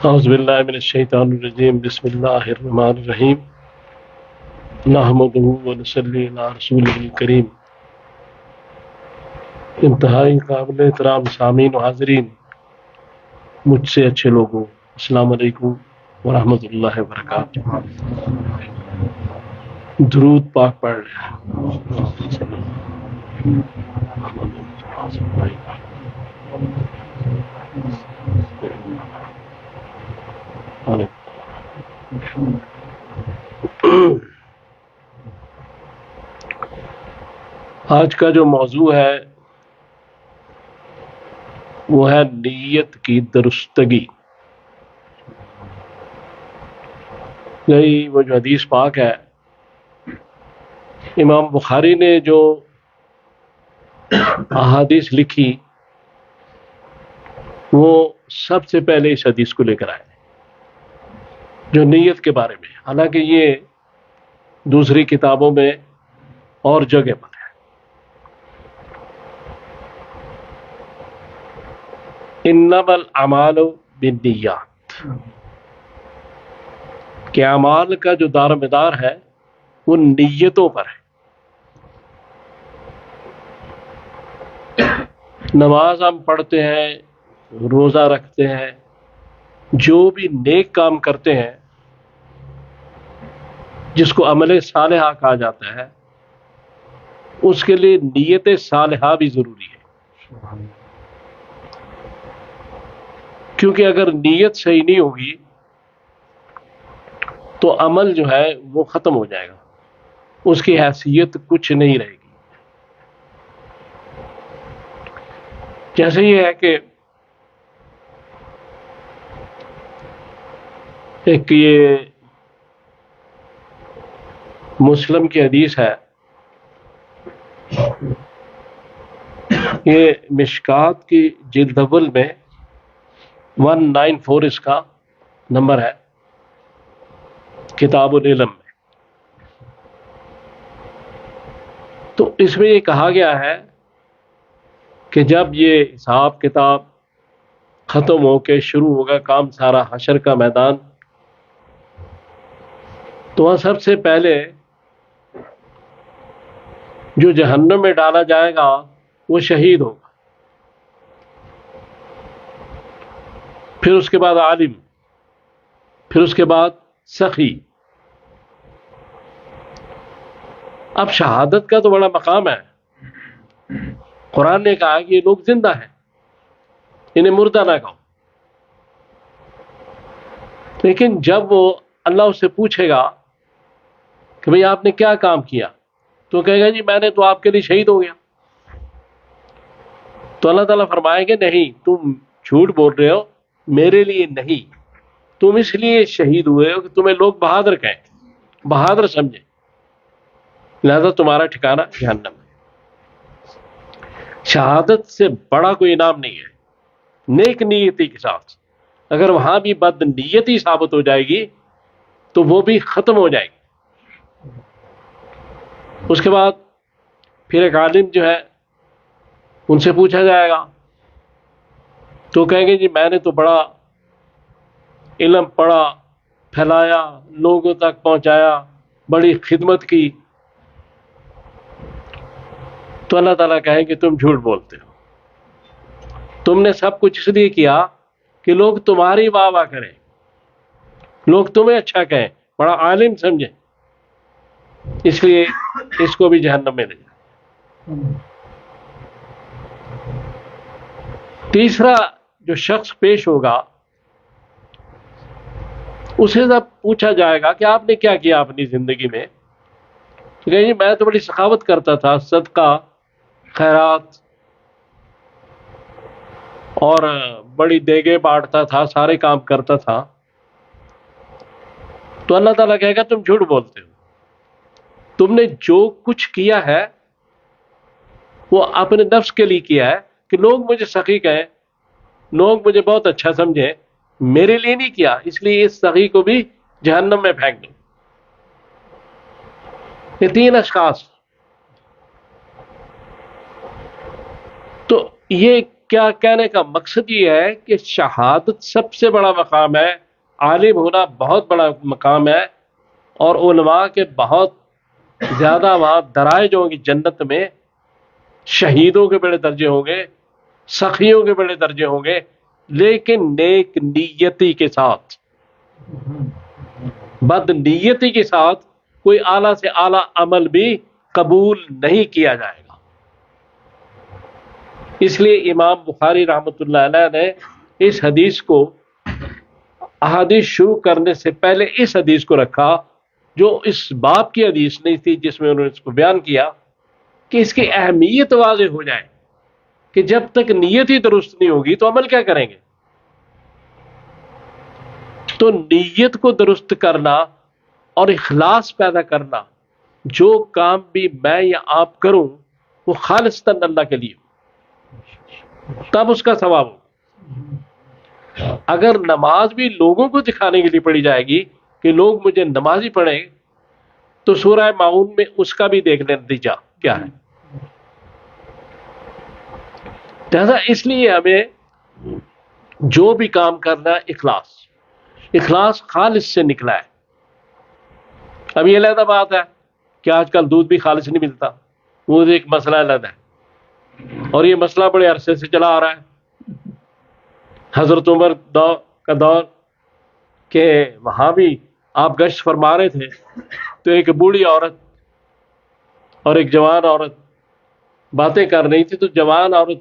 اعوذ باللہ من الشیطان الرجیم بسم اللہ الرحمن الرحیم نحمدہ ونصلی علی رسولہ الکریم۔ انتہائی قابل احترام سامعین و حاضرین، مجھ سے اچھے لوگوں، السلام علیکم ورحمۃ اللہ وبرکاتہ۔ درود پاک پڑھ آج کا جو موضوع ہے وہ ہے نیت کی درستگی۔ یہی وہ جو حدیث پاک ہے، امام بخاری نے جو احادیث لکھی وہ سب سے پہلے اس حدیث کو لے کر آئے جو نیت کے بارے میں، حالانکہ یہ دوسری کتابوں میں اور جگہ پر ہے۔ انما الاعمال بالنیات، کہ اعمال کا جو دار و مدار ہے وہ نیتوں پر ہے۔ نماز ہم پڑھتے ہیں، روزہ رکھتے ہیں، جو بھی نیک کام کرتے ہیں جس کو عمل صالحہ کہا جاتا ہے، اس کے لیے نیت صالحہ بھی ضروری ہے، کیونکہ اگر نیت صحیح نہیں ہوگی تو عمل جو ہے وہ ختم ہو جائے گا، اس کی حیثیت کچھ نہیں رہے گی۔ جیسے یہ ہے کہ ایک یہ مسلم کی حدیث ہے، یہ مشکات کی جلد اول میں 194 اس کا نمبر ہے، کتاب العلم میں۔ تو اس میں یہ کہا گیا ہے کہ جب یہ حساب کتاب ختم ہو کے شروع ہوگا کام سارا، حشر کا میدان، تو وہاں سب سے پہلے جو جہنم میں ڈالا جائے گا وہ شہید ہوگا، پھر اس کے بعد عالم، پھر اس کے بعد سخی۔ اب شہادت کا تو بڑا مقام ہے، قرآن نے کہا کہ یہ لوگ زندہ ہیں، انہیں مردہ نہ کہو، لیکن جب وہ اللہ اس سے پوچھے گا کہ بھئی آپ نے کیا کام کیا، تو کہے گا جی میں نے تو آپ کے لیے شہید ہو گیا۔ تو اللہ تعالیٰ فرمائے گے نہیں، تم جھوٹ بول رہے ہو، میرے لیے نہیں، تم اس لیے شہید ہوئے ہو کہ تمہیں لوگ بہادر کہیں، بہادر سمجھے، لہذا تمہارا ٹھکانہ جہنم ہے۔ شہادت سے بڑا کوئی انعام نہیں ہے نیک نیتی کے ساتھ۔ اگر وہاں بھی بد نیتی ثابت ہو جائے گی تو وہ بھی ختم ہو جائے گی۔ اس کے بعد پھر ایک عالم جو ہے ان سے پوچھا جائے گا تو کہیں گے جی میں نے تو بڑا علم پڑھا، پھیلایا، لوگوں تک پہنچایا، بڑی خدمت کی۔ تو اللہ تعالیٰ کہیں کہ تم جھوٹ بولتے ہو، تم نے سب کچھ اس لیے کیا کہ لوگ تمہاری واہ واہ کریں، لوگ تمہیں اچھا کہیں، بڑا عالم سمجھیں، اس لیے اس کو بھی جہنم میں لے جائے۔ تیسرا جو شخص پیش ہوگا اسے جب پوچھا جائے گا کہ آپ نے کیا کیا اپنی زندگی میں، تو کہیں گے میں تو بڑی سخاوت کرتا تھا، صدقہ، خیرات، اور بڑی دیگیں بانٹتا تھا، سارے کام کرتا تھا۔ تو اللہ تعالیٰ کہے گا تم جھوٹ بولتے ہو، تم نے جو کچھ کیا ہے وہ اپنے نفس کے لیے کیا ہے کہ لوگ مجھے سخی کہیں، لوگ مجھے بہت اچھا سمجھیں، میرے لیے نہیں کیا، اس لیے اس سخی کو بھی جہنم میں پھینک دو۔ یہ تین اشخاص، تو یہ کیا کہنے کا مقصد یہ ہے کہ شہادت سب سے بڑا مقام ہے، عالم ہونا بہت بڑا مقام ہے، اور علماء کے بہت زیادہ وہاں درائج ہوں گی جنت میں، شہیدوں کے بڑے درجے ہوں گے، سخیوں کے بڑے درجے ہوں گے، لیکن نیک نیتی کے ساتھ، بد نیتی کے ساتھ کوئی اعلیٰ سے اعلیٰ عمل بھی قبول نہیں کیا جائے گا۔ اس لیے امام بخاری رحمۃ اللہ علیہ نے اس حدیث کو احادیث شروع کرنے سے پہلے اس حدیث کو رکھا، جو اس باب کی حدیث نہیں تھی، جس میں انہوں نے اس کو بیان کیا کہ اس کی اہمیت واضح ہو جائے کہ جب تک نیت ہی درست نہیں ہوگی تو عمل کیا کریں گے۔ تو نیت کو درست کرنا اور اخلاص پیدا کرنا، جو کام بھی میں یا آپ کروں وہ خالصتاً اللہ کے لیے ہو، تب اس کا ثواب ہو۔ اگر نماز بھی لوگوں کو دکھانے کے لیے پڑھی جائے گی کہ لوگ مجھے نمازی پڑھیں، تو سورہ ماؤن میں اس کا بھی دیکھ لیں نتیجہ کیا ہے۔ لہذا اس لیے ہمیں جو بھی کام کرنا ہے، اخلاص خالص سے نکلا ہے۔ اب یہ علیحدہ بات ہے کہ آج کل دودھ بھی خالص نہیں ملتا، وہ ایک مسئلہ علیحدہ ہے، اور یہ مسئلہ بڑے عرصے سے چلا آ رہا ہے۔ حضرت عمر کا دور کہ وہاں بھی آپ گشت فرما رہے تھے، تو ایک بوڑھی عورت اور ایک جوان عورت باتیں کر رہی تھی، تو جوان عورت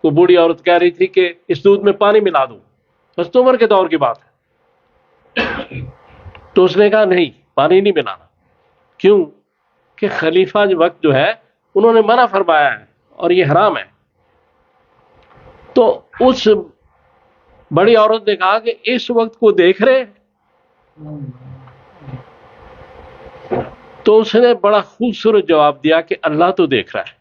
کو بوڑھی عورت کہہ رہی تھی کہ اس دودھ میں پانی ملا دو، حضرت عمر کے دور کی بات ہے۔ تو اس نے کہا نہیں، پانی نہیں ملانا۔ کیوں؟ کہ خلیفہ وقت جو ہے انہوں نے منع فرمایا ہے اور یہ حرام ہے۔ تو اس بڑی عورت نے کہا کہ اس وقت کو دیکھ رہے ہیں؟ تو اس نے بڑا خوبصورت جواب دیا کہ اللہ تو دیکھ رہا ہے۔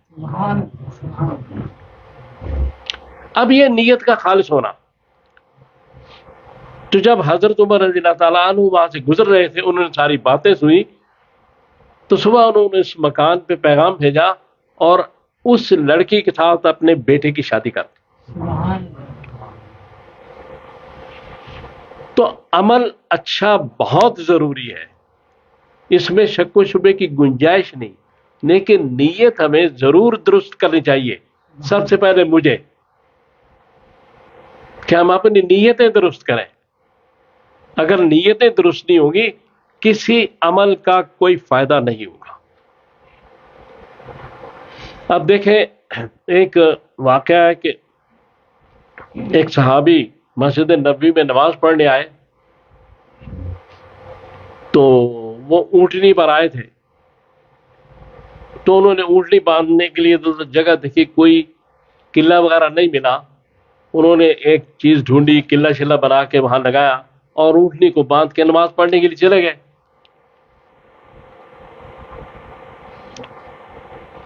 اب یہ نیت کا خالص ہونا۔ تو جب حضرت عمر رضی اللہ تعالیٰ عنہ وہاں سے گزر رہے تھے، انہوں نے ساری باتیں سنی، تو صبح انہوں نے اس مکان پہ پیغام بھیجا اور اس لڑکی کے ساتھ اپنے بیٹے کی شادی کر دی۔ تو عمل اچھا بہت ضروری ہے، اس میں شک و شبے کی گنجائش نہیں، لیکن نیت ہمیں ضرور درست کرنی چاہیے۔ سب سے پہلے مجھے کہ ہم اپنی نیتیں درست کریں۔ اگر نیتیں درست نہیں ہوگی، کسی عمل کا کوئی فائدہ نہیں ہوگا۔ اب دیکھیں، ایک واقعہ ہے کہ ایک صحابی مسجد نبوی میں نماز پڑھنے آئے، تو وہ اونٹنی پر آئے تھے، تو انہوں نے اونٹنی باندھنے کے لیے جگہ دیکھی، کوئی قلعہ وغیرہ نہیں ملا۔ انہوں نے ایک چیز ڈھونڈی، قلعہ شلہ بنا کے وہاں لگایا اور اونٹنی کو باندھ کے نماز پڑھنے کے لیے چلے گئے۔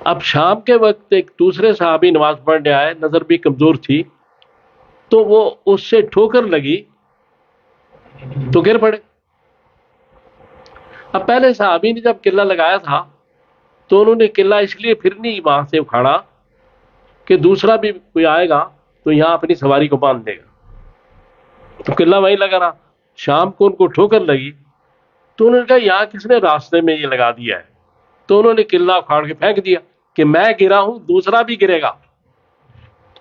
اب شام کے وقت ایک دوسرے صحابی نماز پڑھنے آئے، نظر بھی کمزور تھی، تو وہ اس سے ٹھوکر لگی تو گر پڑے۔ اب پہلے صحابی نے جب قلعہ لگایا تھا تو انہوں نے قلعہ اس لیے پھر نہیں وہاں سے اکھاڑا کہ دوسرا بھی کوئی آئے گا تو یہاں اپنی سواری کو باندھ دے گا، تو قلعہ وہیں لگا رہا۔ شام کو ان کو ٹھوکر لگی تو انہوں نے کہا یہاں کس نے راستے میں یہ لگا دیا ہے؟ تو انہوں نے قلعہ اکھاڑ کے پھینک دیا کہ میں گرا ہوں، دوسرا بھی گرے گا۔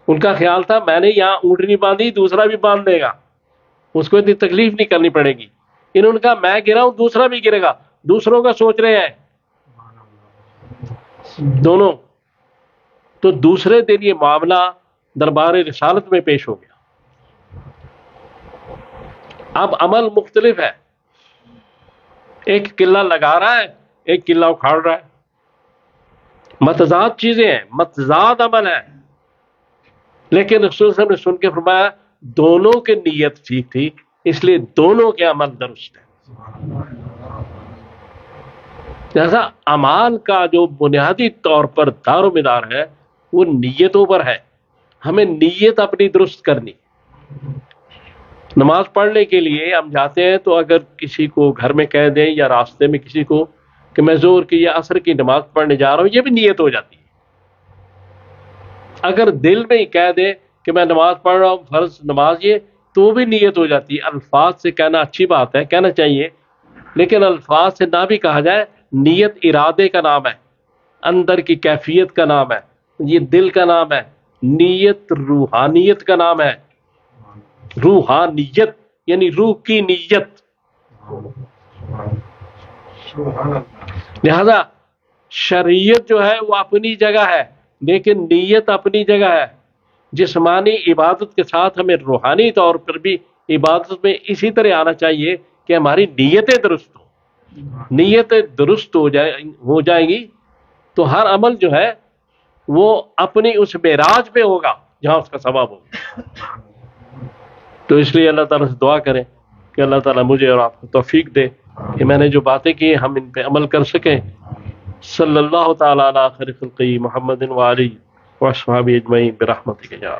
ان کا خیال تھا میں نے یہاں اونٹنی باندھی، دوسرا بھی باندھ دے گا، اس کو اتنی تکلیف نہیں کرنی پڑے گی۔ انہوں نے کہا میں گرا ہوں، دوسرا بھی گرے گا، دوسروں کا سوچ رہے ہیں دونوں۔ تو دوسرے دن یہ معاملہ دربار رسالت میں پیش ہو گیا۔ اب عمل مختلف ہے، ایک قلعہ لگا رہا ہے، ایک قلعہ اکھاڑ رہا ہے، متضاد چیزیں ہیں، متضاد عمل ہے، لیکن رسول صلی اللہ علیہ وسلم نے سن کے فرمایا دونوں کی نیت ٹھیک تھی، اس لیے دونوں کے عمل درست ہے۔ لہذا اعمال کا جو بنیادی طور پر دار و مدار ہے وہ نیتوں پر ہے۔ ہمیں نیت اپنی درست کرنی۔ نماز پڑھنے کے لیے ہم جاتے ہیں تو اگر کسی کو گھر میں کہہ دیں یا راستے میں کسی کو کہ میں ظہر کی یا عصر کی نماز پڑھنے جا رہا ہوں، یہ بھی نیت ہو جاتی ہے۔ اگر دل میں ہی کہہ دیں کہ میں نماز پڑھ رہا ہوں فرض نماز یہ، تو بھی نیت ہو جاتی ہے۔ الفاظ سے کہنا اچھی بات ہے، کہنا چاہیے، لیکن الفاظ سے نہ بھی کہا جائے، نیت ارادے کا نام ہے، اندر کی کیفیت کا نام ہے، یہ دل کا نام ہے۔ نیت روحانیت کا نام ہے، روحانیت یعنی روح کی نیت۔ لہذا شریعت جو ہے وہ اپنی جگہ ہے، لیکن نیت اپنی جگہ ہے۔ جسمانی عبادت کے ساتھ ہمیں روحانی طور پر بھی عبادت میں اسی طرح آنا چاہیے کہ ہماری نیتیں درست ہوں۔ نیتیں درست ہو جائیں گی تو ہر عمل جو ہے وہ اپنی اس معراج پہ ہوگا جہاں اس کا ثواب ہوگا۔ تو اس لیے اللہ تعالیٰ سے دعا کریں کہ اللہ تعالیٰ مجھے اور آپ کو توفیق دے کہ میں نے جو باتیں کی ہم ان پہ عمل کر سکیں۔ صلی اللہ تعالیٰ علی خیر خلقہ محمد و آلہ و اصحابہ اجمعین برحمتک یا